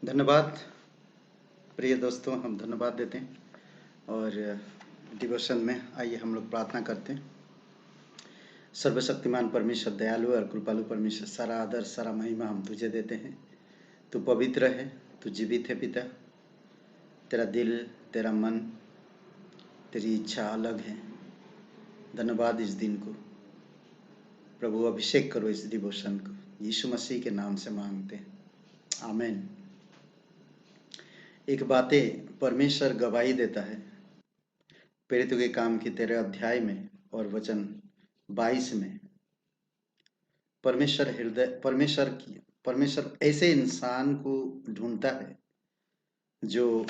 धन्यवाद प्रिय दोस्तों, हम धन्यवाद देते हैं और डिवोशन में आइए हम लोग प्रार्थना करते हैं। सर्वशक्तिमान परमेश्वर, दयालु और कृपालु परमेश्वर, सारा आदर सारा महिमा हम तुझे देते हैं। तू पवित्र है, तू जीवित है पिता। तेरा दिल, तेरा मन, तेरी इच्छा अलग है। धन्यवाद इस दिन को प्रभु, अभिषेक करो इस डिवोशन को, यीशु मसीह के नाम से मांगते हैं, आमीन। एक बातें परमेश्वर गवाही देता है प्रेरितों के काम की 13 अध्याय में और वचन 22 में। परमेश्वर ऐसे इंसान को ढूंढता है जो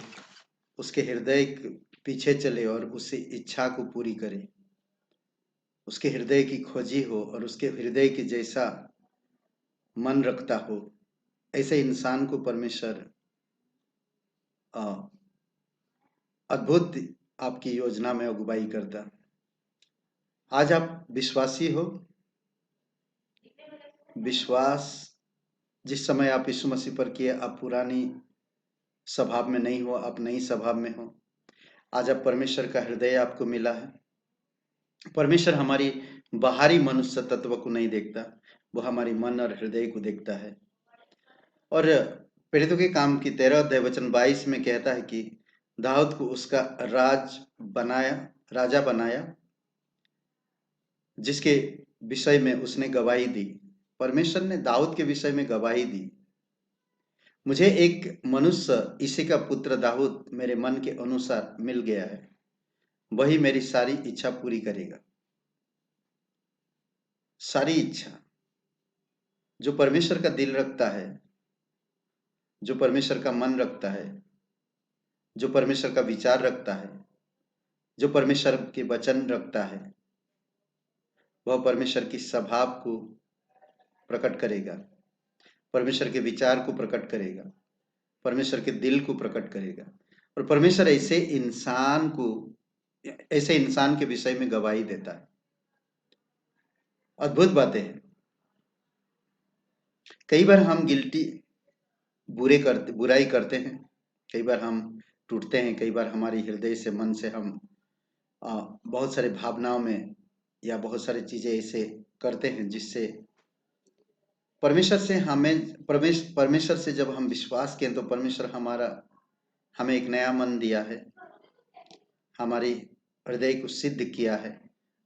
उसके हृदय के पीछे चले और उससे इच्छा को पूरी करे, उसके हृदय की खोजी हो और उसके हृदय के जैसा मन रखता हो। ऐसे इंसान को परमेश्वर अद्भुत आपकी योजना में अगुवाई करता। आज आप विश्वासी हो। विश्वास जिस समय आप यीशु मसीह पर किए, आप पुरानी स्वभाव में नहीं हो, आप नई स्वभाव में हो। आज आप परमेश्वर का हृदय आपको मिला है। परमेश्वर हमारी बाहरी मनुष्य तत्व को नहीं देखता, वो हमारी मन और हृदय को देखता है। और प्रेरितों के काम की 13 अध्याय वचन 22 में कहता है कि दाऊद को उसका राजा बनाया, जिसके विषय में उसने गवाही दी। परमेश्वर ने दाऊद के विषय में गवाही दी, मुझे एक मनुष्य इसी का पुत्र दाऊद मेरे मन के अनुसार मिल गया है, वही मेरी सारी इच्छा पूरी करेगा। सारी इच्छा जो परमेश्वर का दिल रखता है, जो परमेश्वर का मन रखता है, जो परमेश्वर का विचार रखता है, जो परमेश्वर के वचन रखता है, वह परमेश्वर की स्वभाव को प्रकट करेगा, परमेश्वर के विचार को प्रकट करेगा, परमेश्वर के दिल को प्रकट करेगा। और परमेश्वर ऐसे इंसान के विषय में गवाही देता है। अद्भुत बातें हैं। कई बार हम बुराई करते हैं, कई बार हम टूटते हैं, कई बार हमारी हृदय से, मन से हम बहुत सारे भावनाओं में या बहुत सारी चीजें ऐसे करते हैं जिससे परमेश्वर से जब हम विश्वास किए तो परमेश्वर हमें एक नया मन दिया है, हमारी हृदय को सिद्ध किया है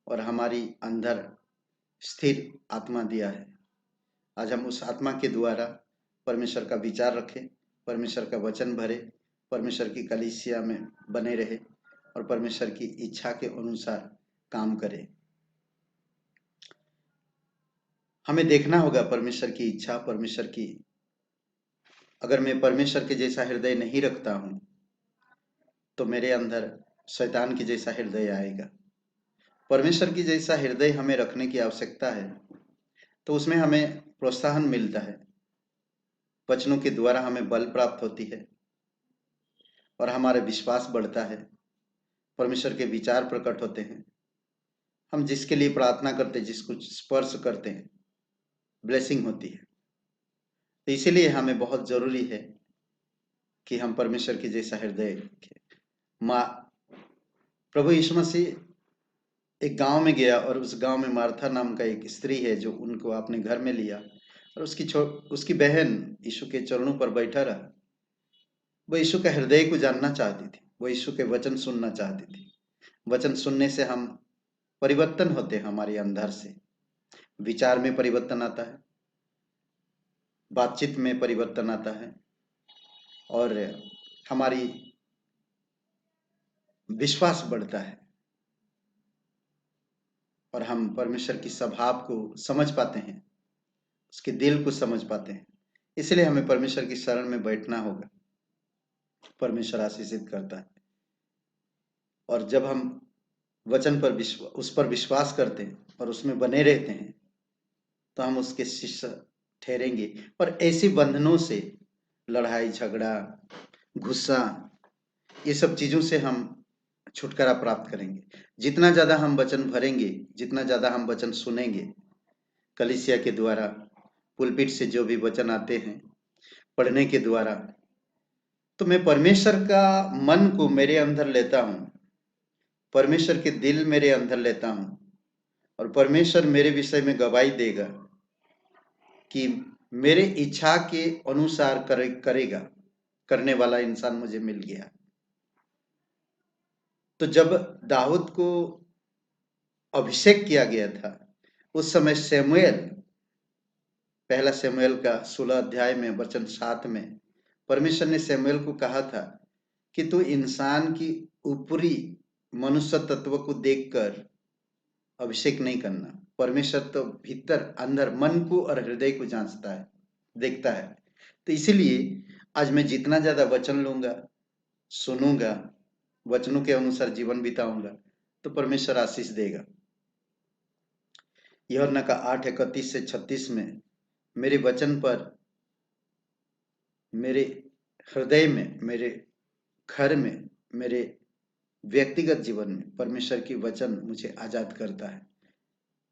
और हमारी अंदर स्थिर आत्मा दिया है। आज हम उस आत्मा के द्वारा परमेश्वर का विचार रखें, परमेश्वर का वचन भरे, परमेश्वर की कलीसिया में बने रहे और परमेश्वर की इच्छा के अनुसार काम करें। हमें देखना होगा परमेश्वर की इच्छा, अगर मैं परमेश्वर के जैसा हृदय नहीं रखता हूं तो मेरे अंदर शैतान की जैसा हृदय आएगा। परमेश्वर की जैसा हृदय हमें रखने की आवश्यकता है, तो उसमें हमें प्रोत्साहन मिलता है, वचनों के द्वारा हमें बल प्राप्त होती है और हमारा विश्वास बढ़ता है, परमेश्वर के विचार प्रकट होते हैं। हम जिसके लिए प्रार्थना करते हैं, जिसको स्पर्श करते हैं, ब्लेसिंग होती है। तो इसीलिए हमें बहुत जरूरी है कि हम परमेश्वर की जैसा हृदय रखें। प्रभु यीशु मसीह एक गांव में गया और उस गांव में मार्था नाम का एक स्त्री है जो उनको अपने घर में लिया और उसकी बहन यीशु के चरणों पर बैठा रहा। वो यीशु के हृदय को जानना चाहती थी, वो यीशु के वचन सुनना चाहती थी। वचन सुनने से हम परिवर्तन होते हैं, हमारे अंदर से विचार में परिवर्तन आता है, बातचीत में परिवर्तन आता है और हमारी विश्वास बढ़ता है और हम परमेश्वर की स्वभाव को समझ पाते हैं, उसके दिल को समझ पाते हैं। इसलिए हमें परमेश्वर की शरण में बैठना होगा। परमेश्वर आशीषित करता है और जब हम वचन पर उस पर विश्वास करते हैं और उसमें बने रहते हैं तो हम उसके शिष्य ठहरेंगे और ऐसे बंधनों से, लड़ाई झगड़ा, गुस्सा, ये सब चीजों से हम छुटकारा प्राप्त करेंगे। जितना ज्यादा हम वचन भरेंगे, जितना ज्यादा हम वचन सुनेंगे, कलीसिया के द्वारा, पुलपिट से जो भी वचन आते हैं, पढ़ने के द्वारा, तो मैं परमेश्वर का मन को मेरे अंदर लेता हूं, परमेश्वर के दिल मेरे अंदर लेता हूं, और परमेश्वर मेरे विषय में गवाही देगा कि मेरे इच्छा के अनुसार करेगा, करने वाला इंसान मुझे मिल गया। तो जब दाऊद को अभिषेक किया गया था, उस समय शमूएल, पहला शमूएल का 16 अध्याय में वचन 7 में परमेश्वर ने शमूएल को कहा था कि तू इंसान की ऊपरी मनुष्य तत्व को देखकर अभिषेक नहीं करना। परमेश्वर तो भीतर अंदर मन को और हृदय को जांचता है, देखता है। तो इसीलिए आज मैं जितना ज्यादा वचन लूंगा, सुनूंगा, वचनों के अनुसार जीवन बिताऊंगा, तो परमेश्वर आशीष देगा। यूहन्ना का 8:31 से 36 में मेरे वचन पर, मेरे हृदय में, मेरे घर में, मेरे व्यक्तिगत जीवन में परमेश्वर की वचन मुझे आजाद करता है।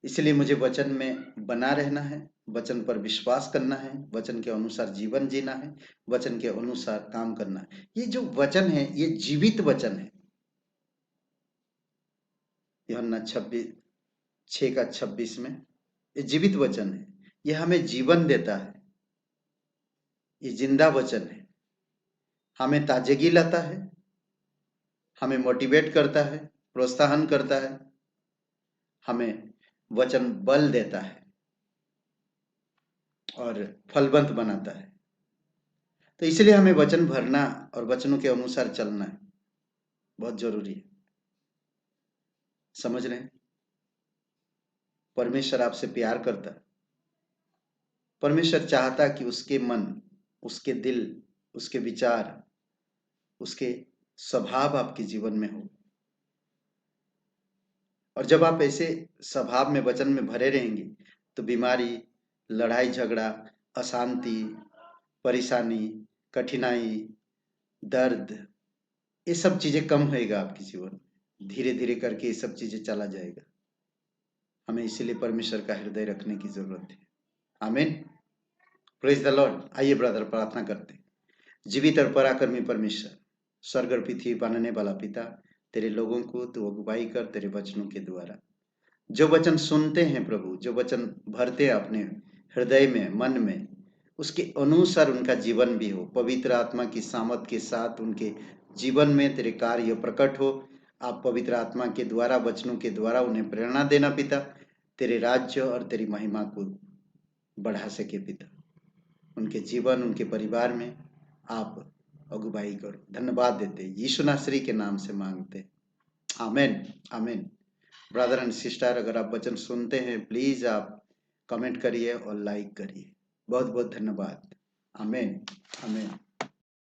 इसलिए मुझे वचन में बना रहना है, वचन पर विश्वास करना है, वचन के अनुसार जीवन जीना है, वचन के अनुसार काम करना है। ये जो वचन है ये जीवित वचन है। यूहन्ना 6:26 में ये जीवित वचन है, ये हमें जीवन देता है, ये जिंदा वचन है, हमें ताजगी लाता है, हमें मोटिवेट करता है, प्रोत्साहन करता है, हमें वचन बल देता है और फलवंत बनाता है। तो इसलिए हमें वचन भरना और वचनों के अनुसार चलना है, बहुत जरूरी है। समझ रहे हैं? परमेश्वर आपसे प्यार करता है। परमेश्वर चाहता कि उसके मन, उसके दिल, उसके विचार, उसके स्वभाव आपके जीवन में हो। और जब आप ऐसे स्वभाव में, वचन में भरे रहेंगे, तो बीमारी, लड़ाई झगड़ा, अशांति, परेशानी, कठिनाई, दर्द, ये सब चीजें कम होएगा आपके जीवन में। धीरे धीरे करके ये सब चीजें चला जाएगा। हमें इसीलिए परमेश्वर का हृदय रखने की जरूरत है। आमीन, प्रेज द लॉर्ड। आइए ब्रदर, प्रार्थना करते हैं। जीवित और पराक्रमी परमेश्वर, स्वर्ग और पृथ्वी बनाने वाला पिता, तेरे लोगों को तू अगुवाई कर तेरे वचनों के द्वारा। जो वचन सुनते हैं प्रभु, जो वचन भरते हैं अपने हृदय में, मन में, उसके अनुसार उनका जीवन भी हो। पवित्र आत्मा की सामर्थ के साथ उनके जीवन में तेरे कार्य प्रकट हो। आप पवित्र आत्मा के द्वारा, वचनों के द्वारा उन्हें प्रेरणा देना पिता, तेरे राज्य और तेरी महिमा को बढ़ा सके पिता। उनके जीवन, उनके परिवार में आप अगुवाई करो। धन्यवाद देते यीशु नासरी के नाम से मांगते, आमीन, आमीन। ब्रदर एंड सिस्टर, अगर आप वचन सुनते हैं, प्लीज आप कमेंट करिए और लाइक करिए। बहुत बहुत धन्यवाद। आमीन, आमीन।